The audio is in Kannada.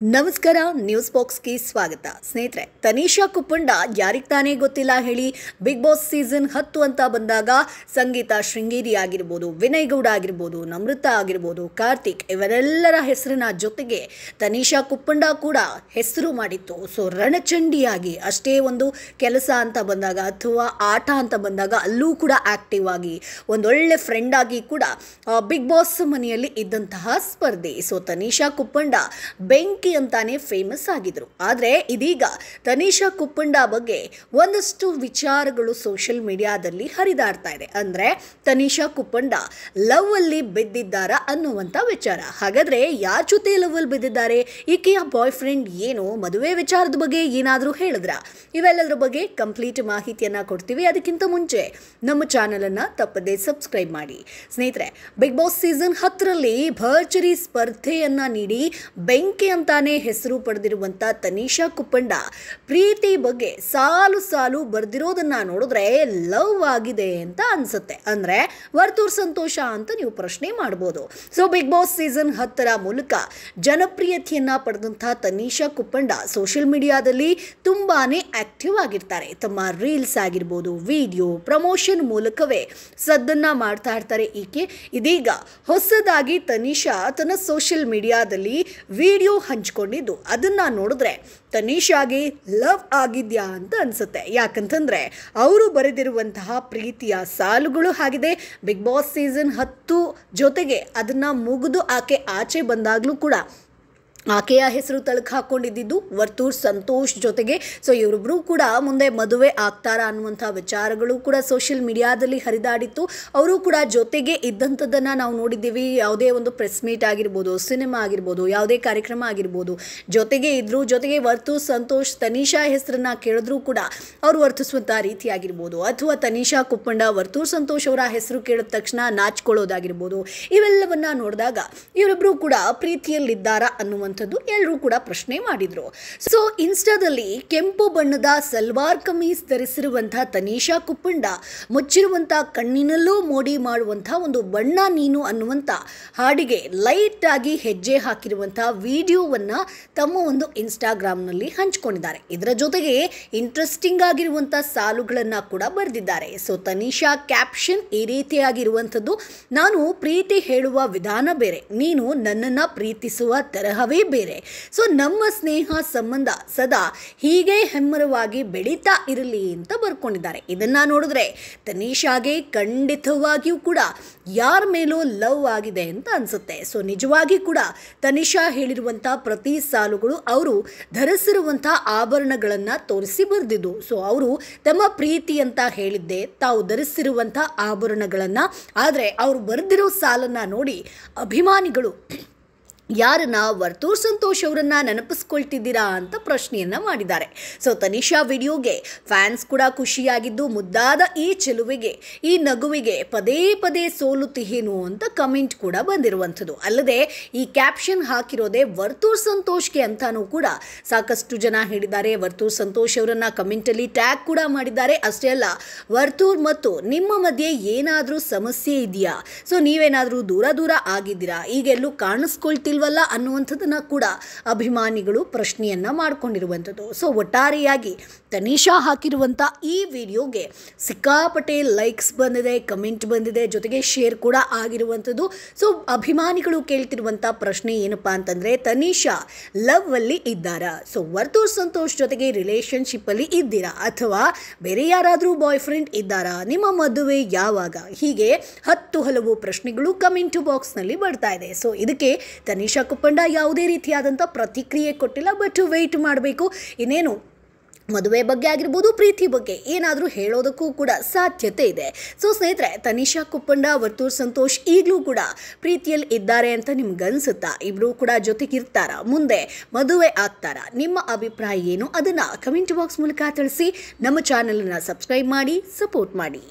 ನಮಸ್ಕಾರ ನ್ಯೂಸ್ ಬಾಕ್ಸ್ಗೆ ಸ್ವಾಗತ ಸ್ನೇಹಿತರೆ. ತನಿಷಾ ಕುಪ್ಪಂಡ ಯಾರಿಗೆ ತಾನೇ ಗೊತ್ತಿಲ್ಲ ಹೇಳಿ. ಬಿಗ್ ಬಾಸ್ ಸೀಸನ್ 10 ಅಂತ ಬಂದಾಗ ಸಂಗೀತ ಶೃಂಗೇರಿ ಆಗಿರ್ಬೋದು, ವಿನಯ್ ಗೌಡ ಆಗಿರ್ಬೋದು, ನಮ್ರತಾ ಆಗಿರ್ಬೋದು, ಕಾರ್ತಿಕ್ ಇವರೆಲ್ಲರ ಹೆಸರಿನ ಜೊತೆಗೆ ತನಿಷಾ ಕುಪ್ಪಂಡ ಕೂಡ ಹೆಸರು ಮಾಡಿತ್ತು. ಸೊ ರಣಚಂಡಿಯಾಗಿ ಅಷ್ಟೇ ಒಂದು ಕೆಲಸ ಅಂತ ಬಂದಾಗ ಅಥವಾ ಆಟ ಅಂತ ಬಂದಾಗ ಅಲ್ಲೂ ಕೂಡ ಆಕ್ಟಿವ್ ಆಗಿ ಒಂದೊಳ್ಳೆ ಫ್ರೆಂಡ್ ಆಗಿ ಕೂಡ ಬಿಗ್ ಬಾಸ್ ಮನೆಯಲ್ಲಿ ಇದ್ದಂತಹ ಸ್ಪರ್ಧೆ. ಸೊ ತನಿಷಾ ಕುಪ್ಪಂಡ ಬೆಂಕಿ ಅಂತಾನೆ ಫೇಮಸ್ ಆಗಿದ್ರು. ಆದರೆ ಇದೀಗ ತನಿಷಾ ಕುಪ್ಪಂಡ ಬಗ್ಗೆ ಒಂದಷ್ಟು ವಿಚಾರಗಳು ಸೋಷಿಯಲ್ ಮೀಡಿಯಾದಲ್ಲಿ ಹರಿದಾಡ್ತಾ ಇದೆ. ಅಂದ್ರೆ ತನಿಷಾ ಕುಪ್ಪಂಡ ಲವ್ ಅಲ್ಲಿ ಬಿದ್ದಿದ್ದಾರ ಅನ್ನುವಂತ ವಿಚಾರ. ಹಾಗಾದ್ರೆ ಯಾರ ಜೊತೆ ಲವ್ ಅಲ್ಲಿ ಬಿದ್ದಿದ್ದಾರೆ, ಈಕೆಯ ಬಾಯ್ ಫ್ರೆಂಡ್ ಏನು, ಮದುವೆ ವಿಚಾರದ ಬಗ್ಗೆ ಏನಾದರೂ ಹೇಳಿದ್ರ, ಇವೆಲ್ಲದರ ಬಗ್ಗೆ ಕಂಪ್ಲೀಟ್ ಮಾಹಿತಿಯನ್ನ ಕೊಡ್ತೀವಿ. ಅದಕ್ಕಿಂತ ಮುಂಚೆ ನಮ್ಮ ಚಾನೆಲ್ ಅನ್ನ ತಪ್ಪದೇ ಸಬ್ಸ್ಕ್ರೈಬ್ ಮಾಡಿ. ಸ್ನೇಹಿತರೆ, ಬಿಗ್ ಬಾಸ್ ಸೀಸನ್ 10ರಲ್ಲಿ ಭರ್ಜರಿ ಸ್ಪರ್ಧೆಯನ್ನ ನೀಡಿ ಬೆಂಕಿ ಅಂತ ಹೆಸರು ಪಡೆದಿರುವಂತ ತನಿಷಾ ಕುಪ್ಪಂಡ ಪ್ರೀತಿ ಬಗ್ಗೆ ಸಾಲು ಸಾಲು ಬರ್ದಿರೋದನ್ನ ನೋಡಿದ್ರೆ ಲವ್ ಆಗಿದೆ ಅಂತ ಅನ್ಸುತ್ತೆ. ಅಂದ್ರೆ ವರ್ತೂರ್ ಸಂತೋಷ ಅಂತ ನೀವು ಪ್ರಶ್ನೆ ಮಾಡಬಹುದು. ಸೊ ಬಿಗ್ ಬಾಸ್ ಸೀಸನ್ 10ರ ಮೂಲಕ ಜನಪ್ರಿಯತೆಯನ್ನ ಪಡೆದಂತಹ ತನಿಷಾ ಕುಪ್ಪಂಡ ಸೋಷಿಯಲ್ ಮೀಡಿಯಾದಲ್ಲಿ ತುಂಬಾನೇ ಆಕ್ಟಿವ್ ಆಗಿರ್ತಾರೆ. ತಮ್ಮ ರೀಲ್ಸ್ ಆಗಿರ್ಬೋದು, ವಿಡಿಯೋ ಪ್ರಮೋಷನ್ ಮೂಲಕವೇ ಸದ್ದನ್ನ ಮಾಡ್ತಾ ಇರ್ತಾರೆ ಈಕೆ. ಇದೀಗ ಹೊಸದಾಗಿ ತನಿಷಾ ತನ್ನ ಸೋಷಿಯಲ್ ಮೀಡಿಯಾದಲ್ಲಿ ವಿಡಿಯೋ ಹಂಚಿಕೊಂಡಿದ್ದು ಅದನ್ನ ನೋಡಿದ್ರೆ ತನಿಷಾಗೆ ಲವ್ ಆಗಿದ್ಯಾ ಅಂತ ಅನ್ಸುತ್ತೆ. ಯಾಕಂತಂದ್ರೆ ಅವರು ಬರೆದಿರುವಂತಹ ಪ್ರೀತಿಯ ಸಾಲುಗಳು ಆಗಿದೆ. ಬಿಗ್ ಬಾಸ್ ಸೀಸನ್ 10 ಜೊತೆಗೆ ಅದನ್ನ ಮುಗಿದು ಆಕೆ ಆಚೆ ಬಂದಾಗ್ಲೂ ಕೂಡ ಆಕೆಯ ಹೆಸರು ತಳಕು ಹಾಕೊಂಡಿದ್ದು ವರ್ತೂರ್ ಸಂತೋಷ್ ಜೊತೆಗೆ. ಸೊ ಇವರಿಬ್ಬರು ಕೂಡ ಮುಂದೆ ಮದುವೆ ಆಗ್ತಾರಾ ಅನ್ನುವಂಥ ವಿಚಾರಗಳು ಕೂಡ ಸೋಷಿಯಲ್ ಮೀಡಿಯಾದಲ್ಲಿ ಹರಿದಾಡಿತ್ತು. ಅವರು ಕೂಡ ಜೊತೆಗೆ ಇದ್ದಂಥದ್ದನ್ನು ನಾವು ನೋಡಿದ್ದೀವಿ. ಯಾವುದೇ ಒಂದು ಪ್ರೆಸ್ ಮೀಟ್ ಆಗಿರ್ಬೋದು, ಸಿನಿಮಾ ಆಗಿರ್ಬೋದು, ಯಾವುದೇ ಕಾರ್ಯಕ್ರಮ ಆಗಿರ್ಬೋದು, ಜೊತೆಗೆ ಇದ್ರು. ಜೊತೆಗೆ ವರ್ತೂರ್ ಸಂತೋಷ್ ತನಿಷಾ ಹೆಸರನ್ನ ಕೇಳಿದ್ರು ಕೂಡ ಅವರು ವರ್ತಿಸುವಂಥ ರೀತಿ ಆಗಿರ್ಬೋದು, ಅಥವಾ ತನಿಷಾ ಕುಪ್ಪಂಡ ವರ್ತೂರ್ ಸಂತೋಷ್ ಅವರ ಹೆಸರು ಕೇಳಿದ ತಕ್ಷಣ ನಾಚಿಕೊಳ್ಳೋದಾಗಿರ್ಬೋದು, ಇವೆಲ್ಲವನ್ನ ನೋಡಿದಾಗ ಇವರಿಬ್ಬರು ಕೂಡ ಪ್ರೀತಿಯಲ್ಲಿದ್ದಾರಾ ಅನ್ನುವಂಥ ಎಲ್ಲರೂ ಕೂಡ ಪ್ರಶ್ನೆ ಮಾಡಿದ್ರು. ಸೊ ಇನ್ಸ್ಟಾದಲ್ಲಿ ಕೆಂಪು ಬಣ್ಣದ ಸಲ್ವಾರ್ ಕಮೀಸ್ ಧರಿಸಿರುವಂತಹ ತನಿಷಾ ಕುಪ್ಪಂಡ ಮುಚ್ಚಿರುವಂತಹ ಕಣ್ಣಿನಲ್ಲೂ ಮೋಡಿ ಮಾಡುವಂತಹ ಒಂದು ಬಣ್ಣ ನೀನು ಅನ್ನುವಂತ ಹಾಡಿಗೆ ಲೈಟ್ ಆಗಿ ಹೆಜ್ಜೆ ಹಾಕಿರುವಂತಹ ವಿಡಿಯೋವನ್ನ ತಮ್ಮ ಒಂದು ಇನ್ಸ್ಟಾಗ್ರಾಮ್ನಲ್ಲಿ ಹಂಚಿಕೊಂಡಿದ್ದಾರೆ. ಇದರ ಜೊತೆಗೆ ಇಂಟ್ರೆಸ್ಟಿಂಗ್ ಆಗಿರುವಂತಹ ಸಾಲುಗಳನ್ನ ಕೂಡ ಬರೆದಿದ್ದಾರೆ. ಸೊ ತನಿಷಾ ಕ್ಯಾಪ್ಷನ್ ಈ ರೀತಿಯಾಗಿರುವಂಥದ್ದು: ನಾನು ಪ್ರೀತಿ ಹೇಳುವ ವಿಧಾನ ಬೇರೆ, ನೀನು ನನ್ನನ್ನ ಪ್ರೀತಿಸುವ ತರಹವೇ ಬೇರೆ. ಸೊ ನಮ್ಮ ಸ್ನೇಹ ಸಂಬಂಧ ಸದಾ ಹೀಗೆ ಹೆಮ್ಮರವಾಗಿ ಬೆಳೀತಾ ಇರಲಿ ಅಂತ ಬರ್ಕೊಂಡಿದ್ದಾರೆ. ಇದನ್ನ ನೋಡಿದ್ರೆ ತನಿಷಾಗೆ ಖಂಡಿತವಾಗಿಯೂ ಕೂಡ ಯಾರ ಮೇಲೂ ಲವ್ ಆಗಿದೆ ಅಂತ ಅನ್ಸುತ್ತೆ. ಸೊ ನಿಜವಾಗಿ ಕೂಡ ತನಿಷಾ ಹೇಳಿರುವಂತಹ ಪ್ರತಿ ಸಾಲುಗಳು ಅವರು ಧರಿಸಿರುವಂತಹ ಆಭರಣಗಳನ್ನ ತೋರಿಸಿ ಬರೆದಿದ್ದು. ಸೊ ಅವರು ತಮ್ಮ ಪ್ರೀತಿ ಅಂತ ಹೇಳಿದ್ದೆ ತಾವು ಧರಿಸಿರುವಂತಹ ಆಭರಣಗಳನ್ನ. ಆದ್ರೆ ಅವರು ಬರೆದಿರೋ ಸಾಲನ್ನ ನೋಡಿ ಅಭಿಮಾನಿಗಳು ಯಾರನ್ನ ವರ್ತೂರ್ ಸಂತೋಷ್ ಅವರನ್ನ ನೆನಪಿಸ್ಕೊಳ್ತಿದ್ದೀರಾ ಅಂತ ಪ್ರಶ್ನೆಯನ್ನ ಮಾಡಿದ್ದಾರೆ. ಸೊ ತನಿಷಾ ವಿಡಿಯೋಗೆ ಫ್ಯಾನ್ಸ್ ಕೂಡ ಖುಷಿಯಾಗಿದ್ದು, ಮುದ್ದಾದ ಈ ಚೆಲುವಿಗೆ, ಈ ನಗುವಿಗೆ ಪದೇ ಪದೇ ಸೋಲುತ್ತೀಹೇನು ಅಂತ ಕಮೆಂಟ್ ಕೂಡ ಬಂದಿರುವಂಥದ್ದು. ಅಲ್ಲದೆ ಈ ಕ್ಯಾಪ್ಷನ್ ಹಾಕಿರೋದೇ ವರ್ತೂರ್ ಸಂತೋಷ್ಗೆ ಅಂತಾನೂ ಕೂಡ ಸಾಕಷ್ಟು ಜನ ಹೇಳಿದ್ದಾರೆ. ವರ್ತೂರ್ ಸಂತೋಷ್ ಅವರನ್ನ ಕಮೆಂಟಲ್ಲಿ ಟ್ಯಾಗ್ ಕೂಡ ಮಾಡಿದ್ದಾರೆ. ಅಷ್ಟೇ ಅಲ್ಲ, ವರ್ತೂರ್ ಮತ್ತು ನಿಮ್ಮ ಮಧ್ಯೆ ಏನಾದರೂ ಸಮಸ್ಯೆ ಇದೆಯಾ, ಸೊ ನೀವೇನಾದರೂ ದೂರ ಆಗಿದ್ದೀರಾ, ಈಗೆಲ್ಲೂ ಕಾಣಿಸ್ಕೊಳ್ತಿಲ್ಲ ಅನ್ನುವಂಥದ್ದನ್ನ ಕೂಡ ಅಭಿಮಾನಿಗಳು ಪ್ರಶ್ನೆಯನ್ನ ಮಾಡ್ಕೊಂಡಿರುವಂಥದ್ದು. ಸೊ ಒಟ್ಟಾರೆಯಾಗಿ ತನಿಷಾ ಹಾಕಿರುವಂಥ ಈ ವಿಡಿಯೋಗೆ ಸಿಕ್ಕಾಪಟ್ಟೆ ಲೈಕ್ಸ್ ಬಂದಿದೆ, ಕಮೆಂಟ್ ಬಂದಿದೆ, ಜೊತೆಗೆ ಶೇರ್ ಕೂಡ ಆಗಿರುವಂಥದ್ದು. ಸೊ ಅಭಿಮಾನಿಗಳು ಕೇಳ್ತಿರುವಂಥ ಪ್ರಶ್ನೆ ಏನಪ್ಪಾ ಅಂತಂದ್ರೆ, ತನಿಷಾ ಲವ್ ಅಲ್ಲಿ ಇದ್ದಾರಾ, ಸೊ ವರ್ತೂರ್ ಸಂತೋಷ್ ಜೊತೆಗೆ ರಿಲೇಶನ್ಶಿಪ್ ಅಲ್ಲಿ ಇದ್ದೀರಾ, ಅಥವಾ ಬೇರೆ ಯಾರಾದರೂ ಬಾಯ್ ಫ್ರೆಂಡ್ ಇದ್ದಾರಾ, ನಿಮ್ಮ ಮದುವೆ ಯಾವಾಗ, ಹೀಗೆ ಹಲವು ಪ್ರಶ್ನೆಗಳು ಕಮೆಂಟ್ ಬಾಕ್ಸ್ ನಲ್ಲಿ ಬರ್ತಾ ಇದೆ. ಸೊ ಇದಕ್ಕೆ ತನಿಷಾ ಕುಪ್ಪಂಡ ಯಾವುದೇ ರೀತಿಯಾದಂಥ ಪ್ರತಿಕ್ರಿಯೆ ಕೊಟ್ಟಿಲ್ಲ. ಬಟ್ ವೆಯ್ಟ್ ಮಾಡಬೇಕು. ಇನ್ನೇನು ಮದುವೆ ಬಗ್ಗೆ ಆಗಿರ್ಬೋದು, ಪ್ರೀತಿ ಬಗ್ಗೆ ಏನಾದರೂ ಹೇಳೋದಕ್ಕೂ ಕೂಡ ಸಾಧ್ಯತೆ ಇದೆ. ಸೊ ಸ್ನೇಹಿತರೆ, ತನಿಷಾ ಕುಪ್ಪಂಡ ವರ್ತೂರ್ ಸಂತೋಷ್ ಈಗಲೂ ಕೂಡ ಪ್ರೀತಿಯಲ್ಲಿ ಇದ್ದಾರೆ ಅಂತ ನಿಮ್ಗನ್ಸುತ್ತಾ? ಇಬ್ಬರು ಕೂಡ ಜೊತೆಗಿರ್ತಾರಾ, ಮುಂದೆ ಮದುವೆ ಆಗ್ತಾರಾ? ನಿಮ್ಮ ಅಭಿಪ್ರಾಯ ಏನು ಅದನ್ನು ಕಮೆಂಟ್ ಬಾಕ್ಸ್ ಮೂಲಕ ತಿಳಿಸಿ. ನಮ್ಮ ಚಾನಲನ್ನು ಸಬ್ಸ್ಕ್ರೈಬ್ ಮಾಡಿ, ಸಪೋರ್ಟ್ ಮಾಡಿ.